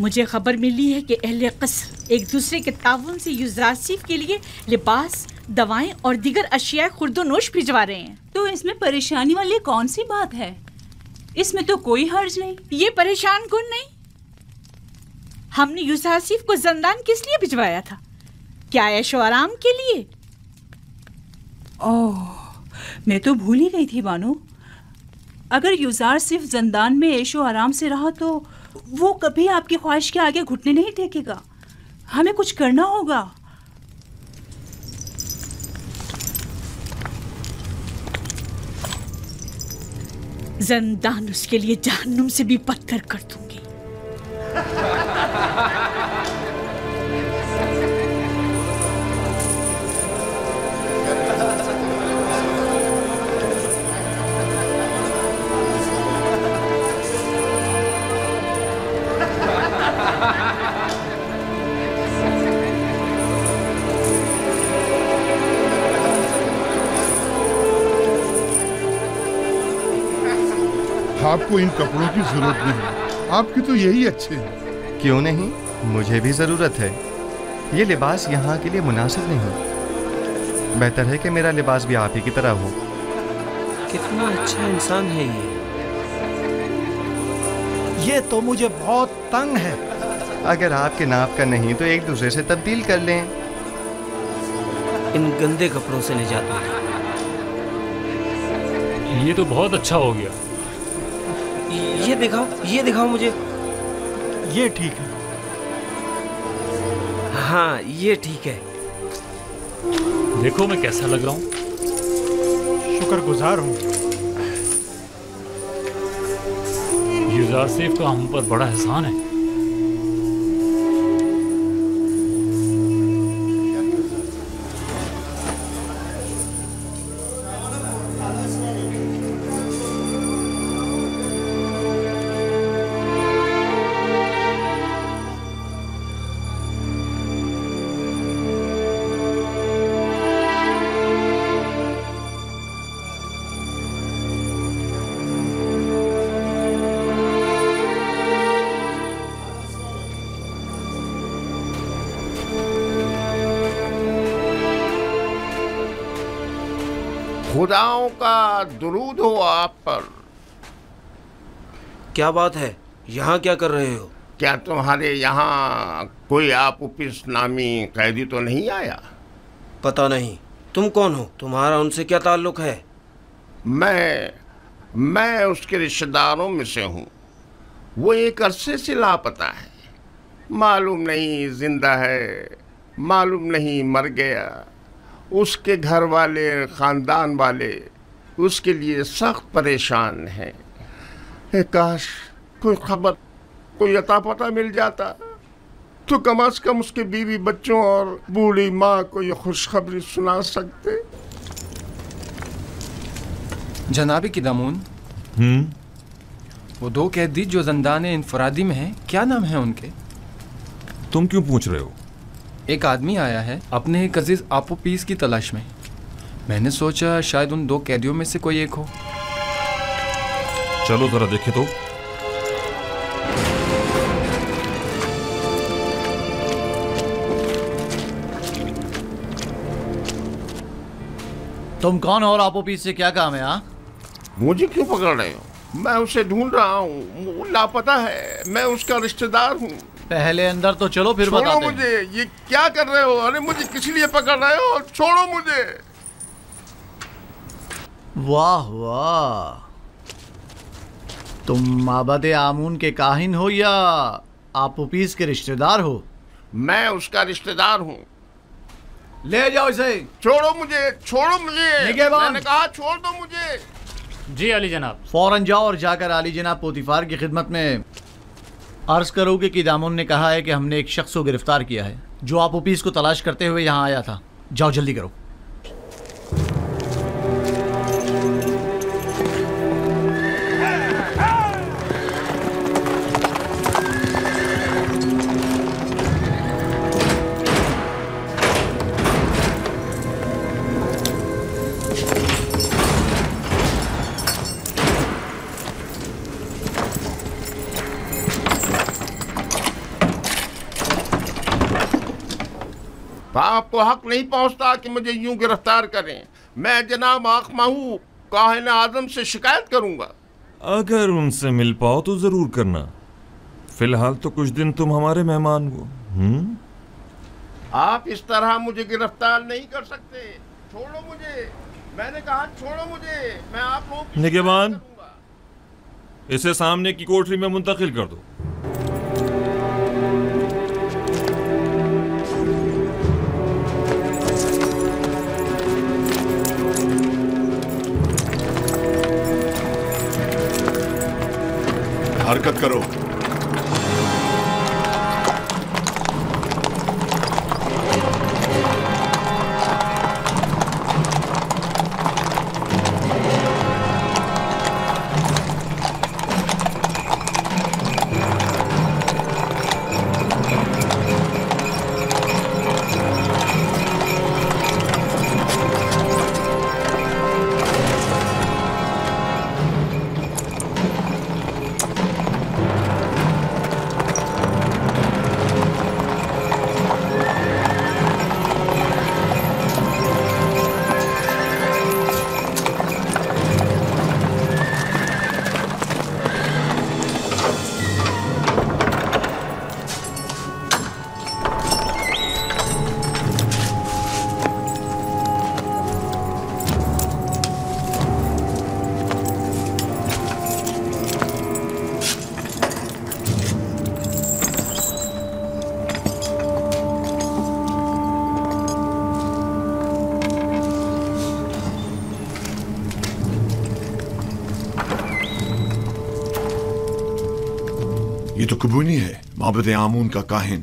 मुझे खबर मिली है कि अहले क़स्र एक दूसरे के ताउन से यूज़ासिफ के लिए लिबास, दवाएं और दीगर अशिया खुर्दोनोश भिजवा रहे हैं। तो इसमें परेशानी वाली कौन सी बात है? इसमें तो कोई हर्ज नहीं। ये परेशान कौन नहीं। हमने यूज़ासिफ को ज़ंदान किस लिए भिजवाया था? क्या ऐशो आराम के लिए? ओह, मैं तो भूल ही गई थी बानो। अगर यूज़ासिफ ज़ंदान में ऐशो आराम से रहा तो वो कभी आपकी ख्वाहिश के आगे घुटने नहीं टेकेगा। हमें कुछ करना होगा। ज़ंदान उसके लिए जहन्नुम से भी बदतर कर दूंगी। आपको इन कपड़ों की जरूरत नहीं, आपके तो यही अच्छे हैं। क्यों नहीं, मुझे भी जरूरत है। ये लिबास यहाँ के लिए मुनासिब नहीं। बेहतर है कि मेरा लिबास भी आप ही की तरह हो। कितना अच्छा इंसान है ये तो मुझे बहुत तंग है। अगर आपके नाप का नहीं तो एक दूसरे से तब्दील कर लें। इन गंदे कपड़ों से निजात मिली। ये तो बहुत अच्छा हो गया। ये दिखाओ मुझे। ये ठीक है। हाँ, ये ठीक है। देखो मैं कैसा लग रहा हूँ। शुक्रगुजार हूँ। यूज़ासिफ का हम पर बड़ा एहसान है। खुदाओं का दुरूद हो आप पर। क्या बात है, यहाँ क्या कर रहे हो? क्या तुम्हारे यहाँ कोई आपुपिस नामी कैदी तो नहीं आया? पता नहीं। तुम कौन हो? तुम्हारा उनसे क्या ताल्लुक है? मैं उसके रिश्तेदारों में से हूँ। वो एक अरसे से लापता है। मालूम नहीं जिंदा है, मालूम नहीं मर गया। उसके घर वाले, ख़ानदान वाले उसके लिए सख्त परेशान हैं। काश कोई खबर, कोई अता पता मिल जाता तो कम से कम उसके बीवी बच्चों और बूढ़ी माँ को ये खुशखबरी सुना सकते। जनाबी क़िदामून, वो दो कैदी जो ज़ंदान इन्फरादी में हैं, क्या नाम है उनके? तुम क्यों पूछ रहे हो? एक आदमी आया है अपने एक अजीज आपोपीस की तलाश में। मैंने सोचा शायद उन दो कैदियों में से कोई एक हो। चलो जरा देखे तो। तुम कौन हो और आपोपीस से क्या काम है? मुझे क्यों पकड़ रहे हो? मैं उसे ढूंढ रहा हूँ, वो लापता है। मैं उसका रिश्तेदार हूँ। पहले अंदर तो चलो, फिर बताते हैं। छोड़ो मुझे। ये क्या कर रहे हो? अरे मुझे किस लिए पकड़ रहे हो? छोड़ो मुझे। वाह वाह, तुम माबद आमून के काहिन हो या आपोपीस के रिश्तेदार हो? मैं उसका रिश्तेदार हूँ। ले जाओ इसे। छोड़ो मुझे, छोड़ो मुझे। मैंने कहा छोड़ दो मुझे। जी अली जनाब। फौरन जाओ और जाकर आली जनाब पोतीफार की खिदमत में अर्ज करोगे कि दामोन ने कहा है कि हमने एक शख्स को गिरफ्तार किया है जो आपोपीस को तलाश करते हुए यहाँ आया था। जाओ जल्दी करो। तो आपको हक नहीं पहुंचता कि मुझे यूं गिरफ्तार करें। मैं जनाब आखमाहू काहिन आजम से शिकायत करूंगा। अगर उनसे मिल पाओ तो जरूर करना। फिलहाल तो कुछ दिन तुम हमारे मेहमान हो। आप इस तरह मुझे गिरफ्तार नहीं कर सकते। छोड़ो मुझे, मैंने कहा छोड़ो मुझे। मैं आप लोगों की निगहबान, इसे सामने की कोठरी में मुंतकिल कर दो। हरकत करो। ये तो कुबूनी है, माबद आमून का काहिन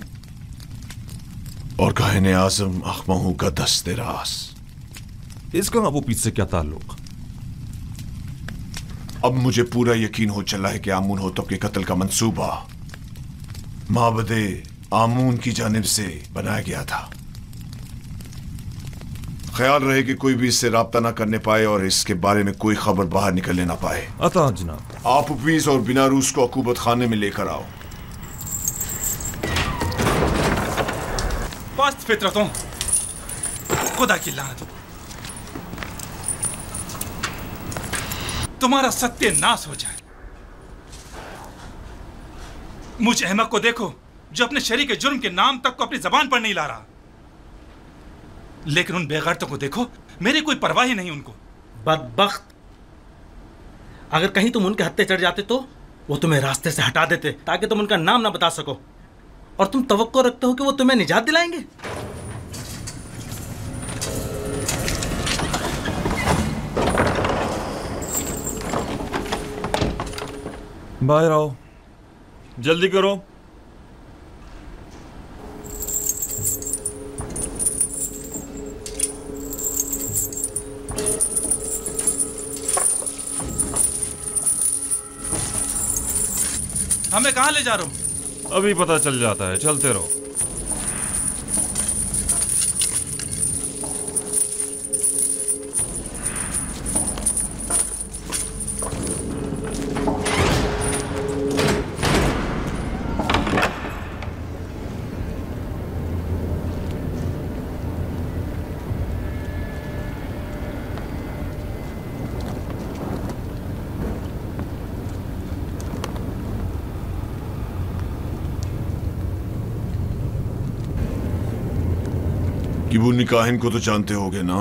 और काहिन आजम आखमाहू का दस्ते रास। इसका अबू पीस से क्या ताल्लुक? अब मुझे पूरा यकीन हो चला है कि आमून होतब के कत्ल का मंसूबा माबद आमून की जानिब से बनाया गया था। ख्याल रहे कि कोई भी इससे राब्ता ना करने पाए और इसके बारे में कोई खबर बाहर निकलने ना पाए। अता जनाब। आप उपीस और बिना रूस को अकूबत खाने में लेकर आओ। पास्त फितरतों, खुदा की लानत, तुम्हारा सत्यानाश हो जाए। मुझ अहमक को देखो जो अपने शरीक जुर्म के नाम तक को अपनी जबान पर नहीं ला रहा, लेकिन उन बेगैरतों को देखो, मेरी कोई परवाह ही नहीं उनको। बदबख्त, अगर कहीं तुम उनके हत्थे चढ़ जाते तो वो तुम्हें रास्ते से हटा देते ताकि तुम उनका नाम ना बता सको, और तुम तवक्को रखते हो कि वो तुम्हें निजात दिलाएंगे। बाहर आओ, जल्दी करो। हमें कहां ले जा रहे हो? अभी पता चल जाता है, चलते रहो। किबूनी काहिन को तो जानते होगे ना?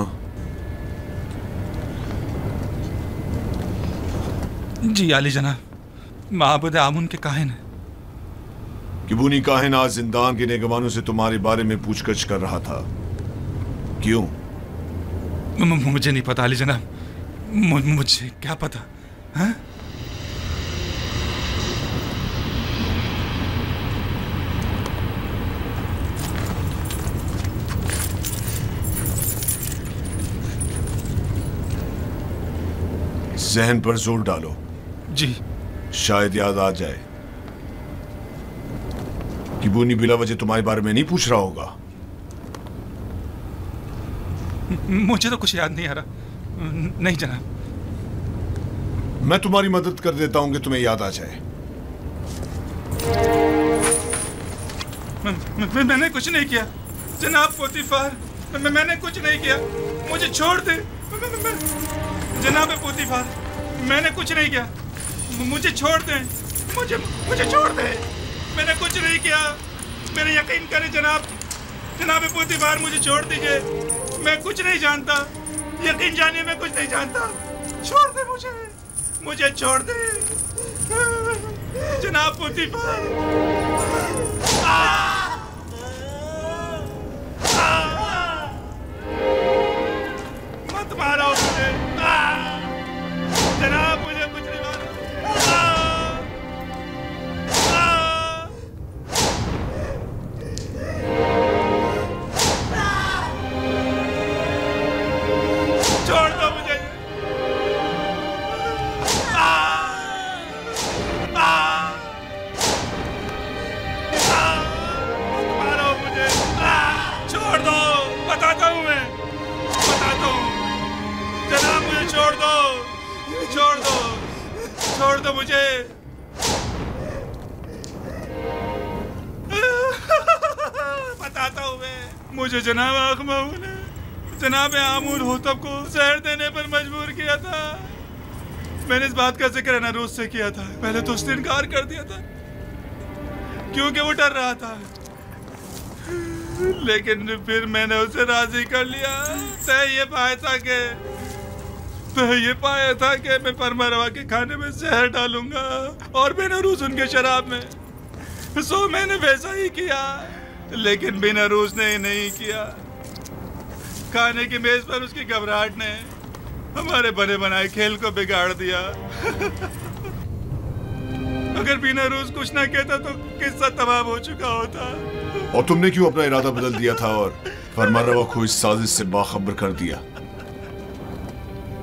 जी आली जनाब, माबूद आमून के काहिन है। किबूनी काहिन आज जिंदान के निगहबानों से तुम्हारे बारे में पूछगछ कर रहा था। क्यों? मुझे नहीं पता आली जनाब, मुझे क्या पता। हाँ? जहन पर जोर डालो। जी। शायद याद आ जाए। किबूनी बिला वजह तुम्हारे बारे में नहीं पूछ रहा होगा। मुझे तो कुछ याद नहीं आ रहा। नहीं जनाब। मैं तुम्हारी मदद कर देता हूं कि तुम्हें याद आ जाए। मैंने कुछ नहीं किया। जनाब पोतीफार, मैंने कुछ नहीं किया, मुझे छोड़ दे। जनाब पोतीफार, मैंने कुछ नहीं किया, मुझे छोड़ दे, मुझे छोड़ दे, मैंने कुछ नहीं किया, मेरे यकीन करें जनाब पोतीफार, मुझे छोड़ दीजिए, मैं कुछ नहीं जानता, यकीन जानिए मैं कुछ नहीं जानता, छोड़ दे मुझे छोड़ दे जनाब पोतीफार। मत मारो मुझे जनाब, मुझे कुछ नहीं मारो। छोड़ दो मुझे। मारो मुझे, छोड़ दो, बताता हूँ मैं, बताता हूँ जनाब, मुझे छोड़ दो, छोड़ दो मुझे। बताता हूँ मैं, मुझे जनाब आखमाऊ ने जनाब आमूर होतब को जहर देने पर मजबूर किया था। मैंने इस बात का जिक्र अनारूस से किया था, पहले तो उसने इनकार कर दिया था क्योंकि वो डर रहा था, लेकिन फिर मैंने उसे राजी कर लिया। तय ये पाया था कि मैं परमरवा के खाने में जहर डालूंगा और बेनरूस उनके शराब में, सो मैंने वैसा ही किया, लेकिन बेनरूस ने नहीं किया। खाने की मेज पर उसकी घबराहट ने हमारे बने बनाए खेल को बिगाड़ दिया। अगर बेनरूस कुछ ना कहता तो किस्सा तमाम हो चुका होता। और तुमने क्यों अपना इरादा बदल दिया था और फरमानरवा को इस साजिश से बाखबर कर दिया?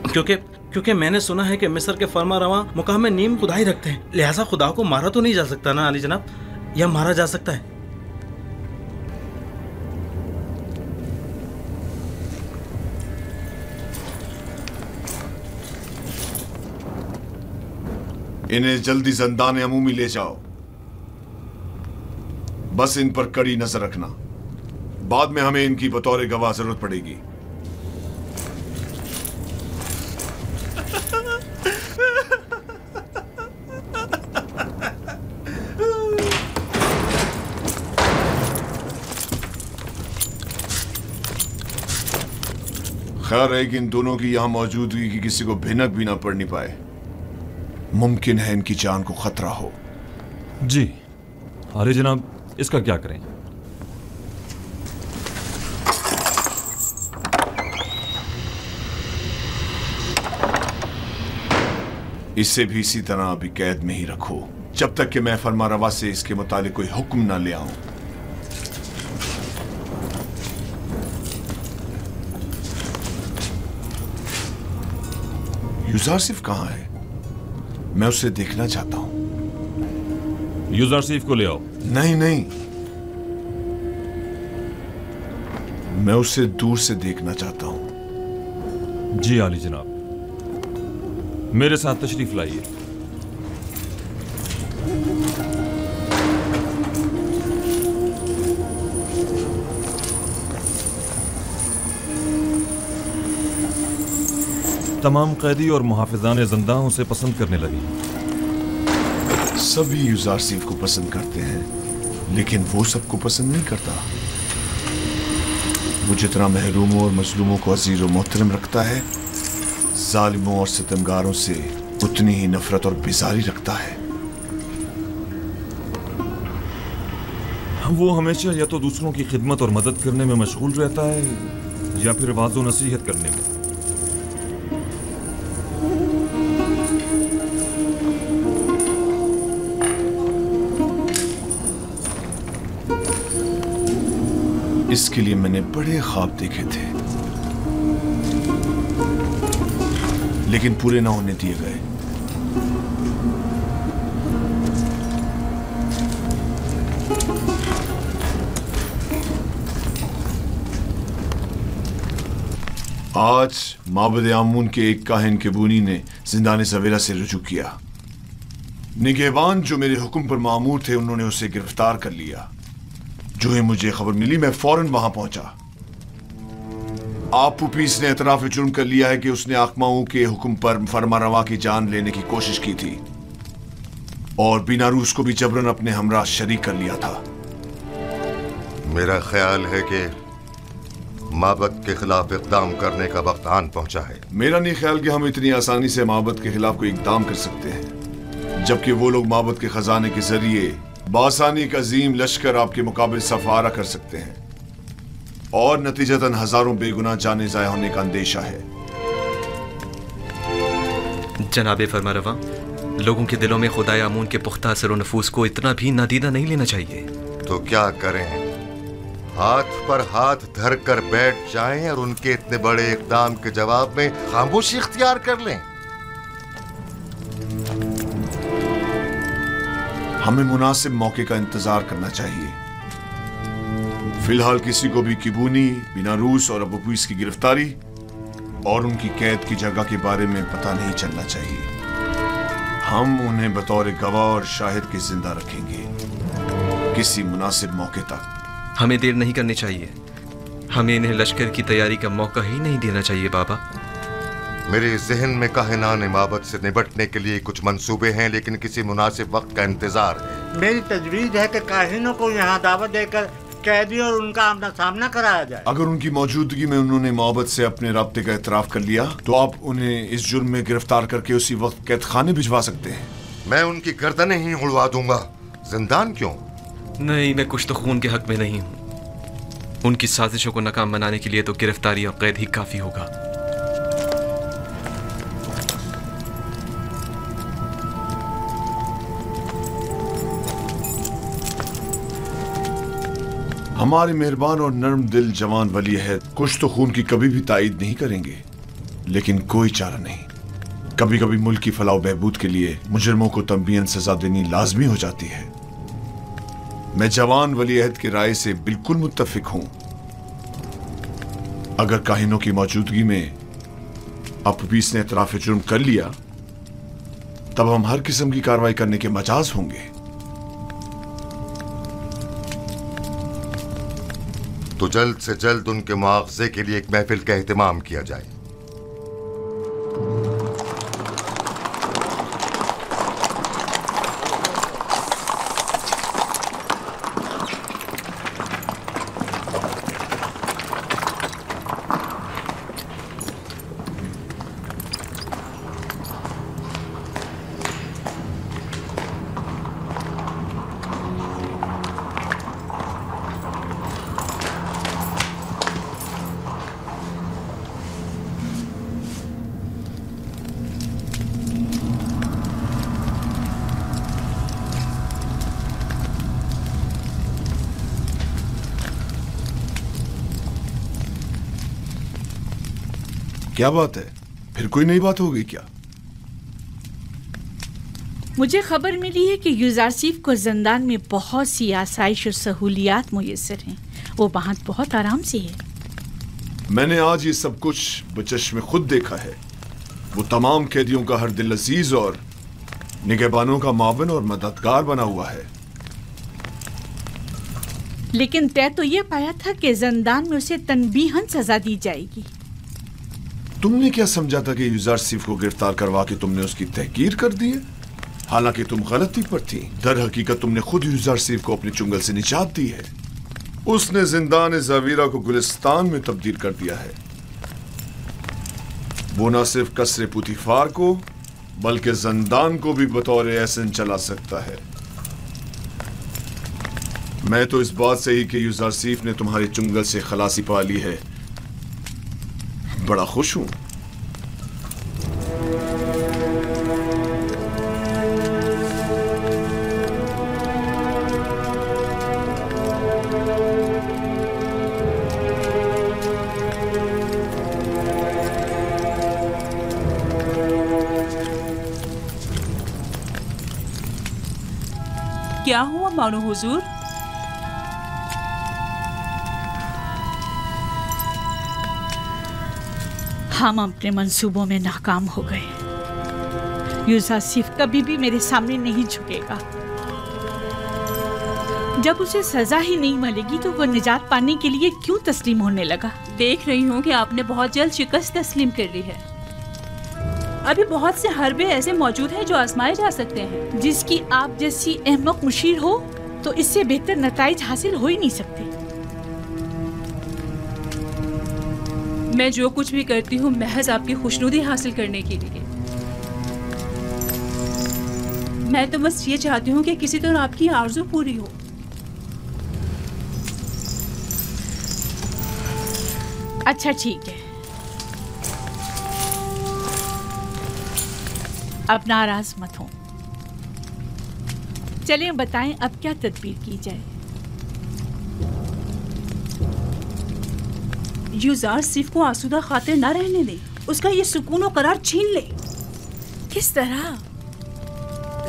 क्योंकि मैंने सुना है कि मिस्र के फरमारवा मुकाम में नीम खुदाई रखते हैं, लिहाजा खुदा को मारा तो नहीं जा सकता ना अली जनाब, या मारा जा सकता है? इन्हें जल्दी ज़िंदान अमूमी ले जाओ, बस इन पर कड़ी नजर रखना, बाद में हमें इनकी बतौर गवाह जरूरत पड़ेगी। खैर है कि इन दोनों की यहां मौजूदगी की किसी को भिनक भी ना पड़नी पाए। मुमकिन है इनकी जान को खतरा हो। जी अरे जनाब, इसका क्या करें? इसे भी इसी तरह अभी कैद में ही रखो जब तक कि मैं फरमारवा से इसके मुतालिक कोई हुक्म ना ले आऊं। यूजारसिफ कहां है? मैं उसे देखना चाहता हूं। यूजारसिफ को ले आओ। नहीं, मैं उसे दूर से देखना चाहता हूं। जी आली जनाब, मेरे साथ तशरीफ लाइए। तमाम कैदी और मुहाफिजान ज़िंदा उसे पसंद करने लगे। सभी यूजारसिफ को पसंद करते हैं, लेकिन वो सबको पसंद नहीं करता। वो जितना महरूमों और मजलूमों को अजीज और मोहतरम रखता है, जालिमों और सितमगारों से उतनी ही नफरत और बेजारी रखता है। वो हमेशा या तो दूसरों की खिदमत और मदद करने में मशगूल रहता है या फिर वाज़ो नसीहत करने में। इसके लिए मैंने बड़े ख्वाब देखे थे, लेकिन पूरे ना होने दिए गए। आज माबद आमून के एक काहिन केबूनी ने जिंदाने सवेरा से रुजू किया। निगहबान जो मेरे हुक्म पर मामूर थे, उन्होंने उसे गिरफ्तार कर लिया। जो ही मुझे खबर मिली मैं फौरन वहां पहुंचा। आपू पीस ने एतराफ जुर्म कर लिया है कि उसने आकमाओं के हुक्म पर फरमारवा की जान लेने की कोशिश की थी और बीनारूस को भी जबरन अपने हमरा शरीक कर लिया था। मेरा ख्याल है कि माबद के खिलाफ इकदाम करने का वक्त आन पहुंचा है। मेरा नहीं ख्याल कि हम इतनी आसानी से माबद के खिलाफ कोई इकदाम कर सकते हैं, जबकि वो लोग माबद के खजाने के जरिए बासानी एक अजीम लश्कर आपके मुकाबले सफारा कर सकते हैं और नतीजतन हजारों बेगुनाह जाने जाया होने का अंदेशा है। जनाबे फरमारवा, लोगों के दिलों में खुदाए आमून के पुख्ता असर और नफूस को इतना भी नादीदा नहीं लेना चाहिए। तो क्या करें? हाथ पर हाथ धर कर बैठ जाएं और उनके इतने बड़े इकदाम के जवाब में खामोशी इख्तियार कर लें? हमें मुनासिब मौके का इंतजार करना चाहिए। फिलहाल किसी को भी किबूनी, बीनारूस और अबू पीस की गिरफ्तारी और उनकी कैद की जगह के बारे में पता नहीं चलना चाहिए। हम उन्हें बतौर गवाह और शाहिद के जिंदा रखेंगे किसी मुनासिब मौके तक। हमें देर नहीं करनी चाहिए। हमें इन्हें लश्कर की तैयारी का मौका ही नहीं देना चाहिए बाबा। मेरे जहन में काहिनान माबद से निपटने के लिए कुछ मंसूबे हैं, लेकिन किसी मुनासिब वक्त का इंतजार है। मेरी तजवीज है कि काहिनों को यहाँ दावत देकर कैदी और उनका आमना सामना कराया जाए। अगर उनकी मौजूदगी में उन्होंने माबद से अपने राब्ते का एतराफ कर लिया तो आप उन्हें इस जुर्म में गिरफ्तार करके उसी वक्त कैद खाने भिजवा सकते हैं। मैं उनकी गर्दनें ही उड़वा दूंगा। जिंदान क्यों? नहीं, मैं कुछ तो खून के हक में नहीं हूँ। उनकी साजिशों को नाकाम बनाने के लिए तो गिरफ्तारी और कैद ही काफी होगा। हमारे मेहरबान और नर्म दिल जवान वली अहद कुछ तो खून की कभी भी तायद नहीं करेंगे, लेकिन कोई चारा नहीं। कभी कभी मुल्क की फलाह बहबूद के लिए मुजरिमों को तंबीहन सजा देनी लाजमी हो जाती है। मैं जवान वली अहद की राय से बिल्कुल मुत्तफिक हूं। अगर काहिनों की मौजूदगी में अबू पीस ने एतराफ जुर्म कर लिया तब हम हर किस्म की कार्रवाई करने के मजाज होंगे। तो जल्द से जल्द उनके मुआवजे के लिए एक महफिल का एहतमाम किया जाए। क्या बात है? फिर कोई नई बात हो गई क्या? मुझे खबर मिली है कि यूजारसीफ को जिंदान में बहुत सी आसाइश और सहूलियात मुयस्सर हैं। वो वहाँ बहुत आराम से है। मैंने आज ये सब कुछ बचश्मे खुद देखा है। वो तमाम कैदियों का हर दिल अजीज और निगहबानों का मावन और मददगार बना हुआ है। लेकिन तय तो ये पाया था कि जिंदान में उसे तनबीहन सजा दी जाएगी। तुमने क्या समझा था कि यूजारसीफ को गिरफ्तार करवा के तुमने उसकी तहकीर कर दी है? हालांकि तुम गलती पर थी। दर हकीकत तुमने खुद यूजारसीफ को अपने चुंगल से निजात दी है। उसने जिंदान ज़वीरा को गुलिस्तान में तब्दील कर दिया है। वो न सिर्फ कसरे पुतिफार को बल्कि जिंदान को भी बतौर एहसन चला सकता है। मैं तो इस बात से ही कि यूजारसीफ ने तुम्हारे चुंगल से खलासी पा ली है बड़ा खुश हूं। क्या हुआ मानो हुजूर? हम अपने मंसूबों में नाकाम हो गए। यूजारसीफ कभी भी मेरे सामने नहीं झुकेगा। जब उसे सजा ही नहीं मिलेगी तो वो निजात पाने के लिए क्यों तस्लीम होने लगा? देख रही हूँ कि आपने बहुत जल्द शिकस्त तस्लीम कर ली है। अभी बहुत से हरबे ऐसे मौजूद हैं जो आजमाए जा सकते हैं। जिसकी आप जैसी अहमक मुशीर हो तो इससे बेहतर नताइज हासिल हो ही नहीं सकते। मैं जो कुछ भी करती हूँ महज आपकी खुशनुदी हासिल करने के लिए। मैं तो बस ये चाहती हूँ कि किसी तरह आपकी आरज़ू पूरी हो। अच्छा ठीक है, अब नाराज मत हो। चलें बताएं अब क्या तदबीर की जाए। यूजार सिर्फ को आसूदा खातिर ना रहने दे, उसका ये सुकून और करार छीन ले। किस तरह?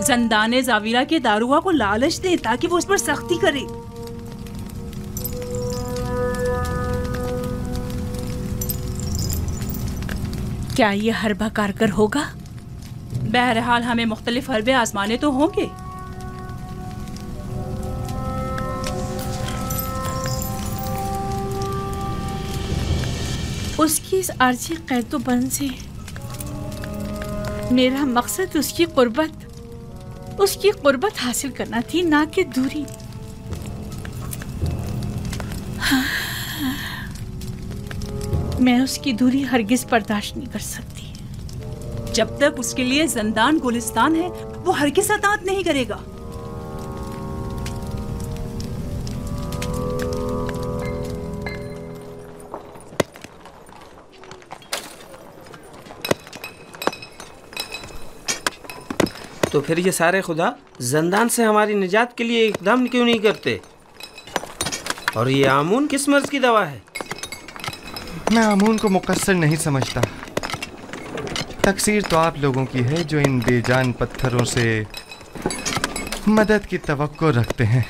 जंदाने जाविरा के दारुआ को लालच दे ताकि वो उस पर सख्ती करे। क्या ये हरबा कारगर होगा? बहरहाल हमें मुख्तलिफ हरबे आजमाने तो होंगे। उसकी इस आर्जी कैदोबंद से मेरा मकसद उसकी कुर्बत हासिल करना थी, ना कि दूरी। मैं उसकी दूरी हरगिज बर्दाश्त नहीं कर सकती। जब तक उसके लिए जिंदान गुलिस्तान है वो हरगिज अतात नहीं करेगा। तो फिर ये सारे खुदा जंदान से हमारी निजात के लिए इकदाम क्यों नहीं करते? और ये आमून किस मर्ज की दवा है? मैं आमून को मुकस्सर नहीं समझता। तकसीर तो आप लोगों की है जो इन बेजान पत्थरों से मदद की तवक्को रखते हैं।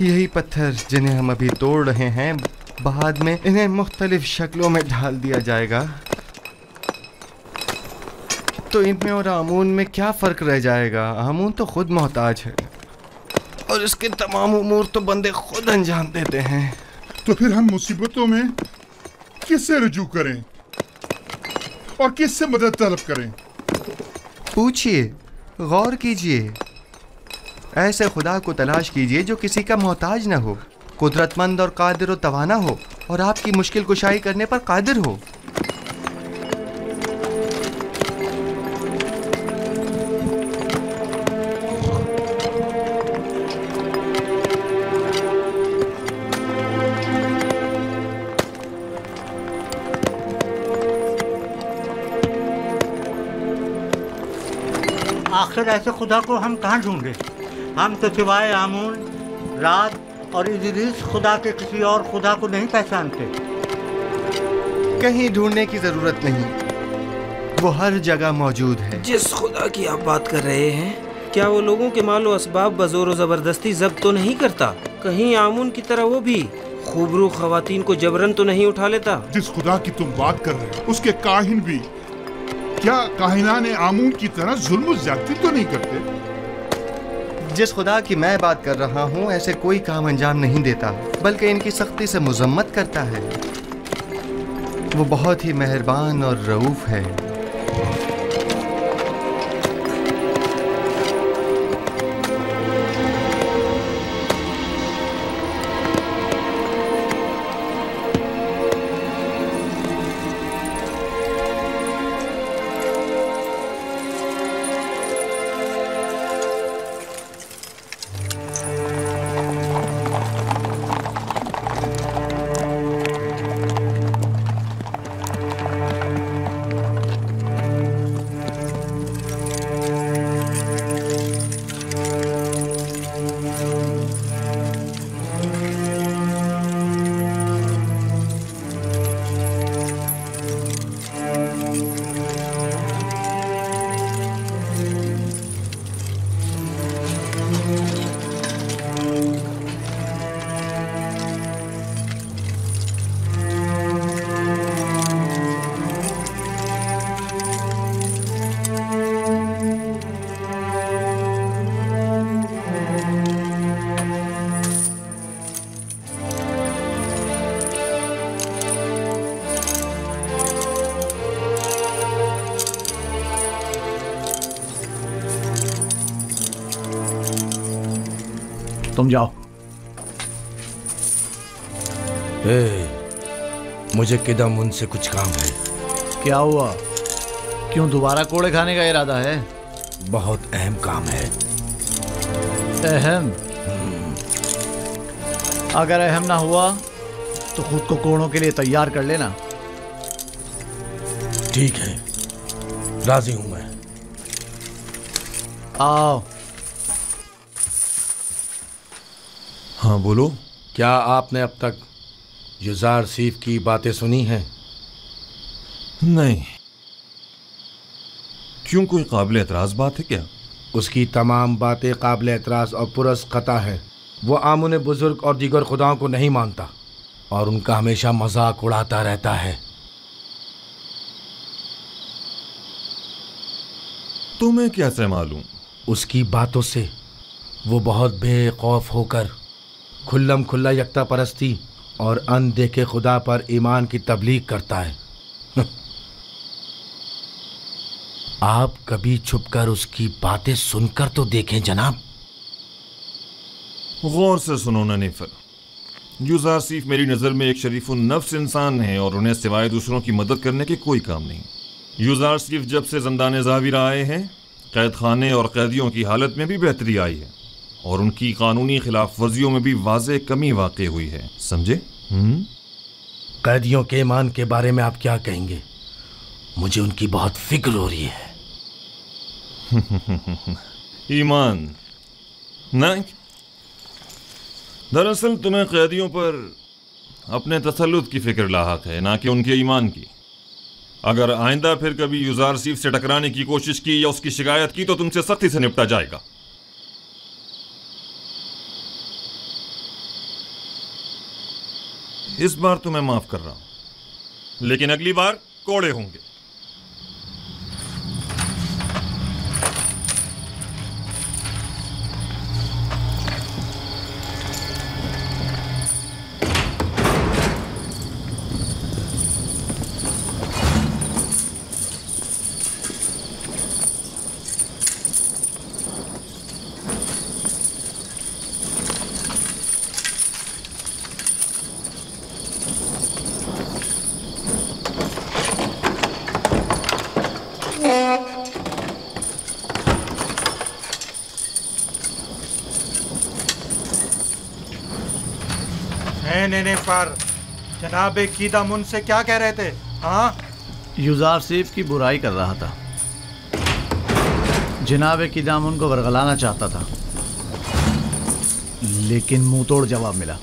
यही पत्थर जिन्हें हम अभी तोड़ रहे हैं, बाद में इन्हें मुख्तलिफ शक्लों में ढाल दिया जाएगा, तो इनमें और आमून में क्या फ़र्क रह जाएगा? आमून तो खुद मोहताज है और इसके तमाम उमूर तो बंदे खुद अंजाम देते हैं। तो फिर हम मुसीबतों में किससे रुजू करें और किससे मदद तलब करें? पूछिए, गौर कीजिए, ऐसे खुदा को तलाश कीजिए जो किसी का मोहताज न हो, कुदरतमंद और कादिर और तवाना हो और आपकी मुश्किल कुशाई करने पर कादिर हो। आखिर ऐसे खुदा को हम कहाँ ढूंढे? हम तो सिवाय आमून, रात और इदरीस खुदा के किसी और खुदा को नहीं पहचानते। कहीं ढूंढने की जरूरत नहीं, वो हर जगह मौजूद है। जिस खुदा की आप बात कर रहे हैं, क्या वो लोगों के मालो असबाब बजोर जबरदस्ती जब्त तो नहीं करता? कहीं आमून की तरह वो भी खूबरू खवातीन को जबरन तो नहीं उठा लेता? जिस खुदा की तुम बात कर रहे हो उसके काहिन भी क्या काहिनाने आमून की तरह जुल्म ज्यादती तो नहीं करते? जिस खुदा की मैं बात कर रहा हूँ ऐसे कोई काम अंजाम नहीं देता, बल्कि इनकी सख्ती से मुजम्मत करता है। वो बहुत ही मेहरबान और रऊफ है। तुम जाओ। मुझे किदम उनसे कुछ काम है। क्या हुआ? क्यों दोबारा कोड़े खाने का इरादा है? बहुत अहम काम है। अहम? अगर अहम ना हुआ तो खुद को कोड़ों के लिए तैयार कर लेना। ठीक है, राजी हूं मैं। आओ। हाँ बोलो। क्या आपने अब तक युजार सीफ की बातें सुनी हैं? नहीं। क्यों, कोई काबिल एतराज बात है क्या? उसकी तमाम बातें काबिल एतराज और पुरस्कता है। वो आमुन बुजुर्ग और दीगर खुदाओं को नहीं मानता और उनका हमेशा मजाक उड़ाता रहता है। तुम्हें कैसे मालूम? उसकी बातों से वो बहुत बेखौफ होकर खुल्लम खुल्ला यकता परस्ती और अनदेखे खुदा पर ईमान की तबलीग करता है। आप कभी छुपकर उसकी बातें सुनकर तो देखें जनाब। गौर से सुनो ननीफर, युजार सीफ मेरी नज़र में एक शरीफुन नफ्स इंसान है और उन्हें सिवाय दूसरों की मदद करने के कोई काम नहीं। युजार सीफ जब से ज़ंदान ज़ाविरा आए हैं, कैद खाने और कैदियों की हालत में भी बेहतरी आई है और उनकी कानूनी खिलाफ वर्जियों में भी वाज़े कमी वाक़ई हुई है। समझे? कैदियों के ईमान के बारे में आप क्या कहेंगे? मुझे उनकी बहुत फिक्र हो रही है। ईमान नहीं, दरअसल तुम्हें कैदियों पर अपने तसल्लुत की फिक्र लाहक है, ना कि उनके ईमान की। अगर आइंदा फिर कभी युजार सीफ से टकराने की कोशिश की या उसकी शिकायत की तो तुमसे सख्ती से निपटा जाएगा। इस बार तो मैं माफ कर रहा हूं, लेकिन अगली बार कोड़े होंगे। नहीं पर जनाब कीदम उनसे क्या कह रहे थे? हाँ, युजार सीफ की बुराई कर रहा था। जनाब कीदम उनको बरगलाना चाहता था, लेकिन मुंह तोड़ जवाब मिला।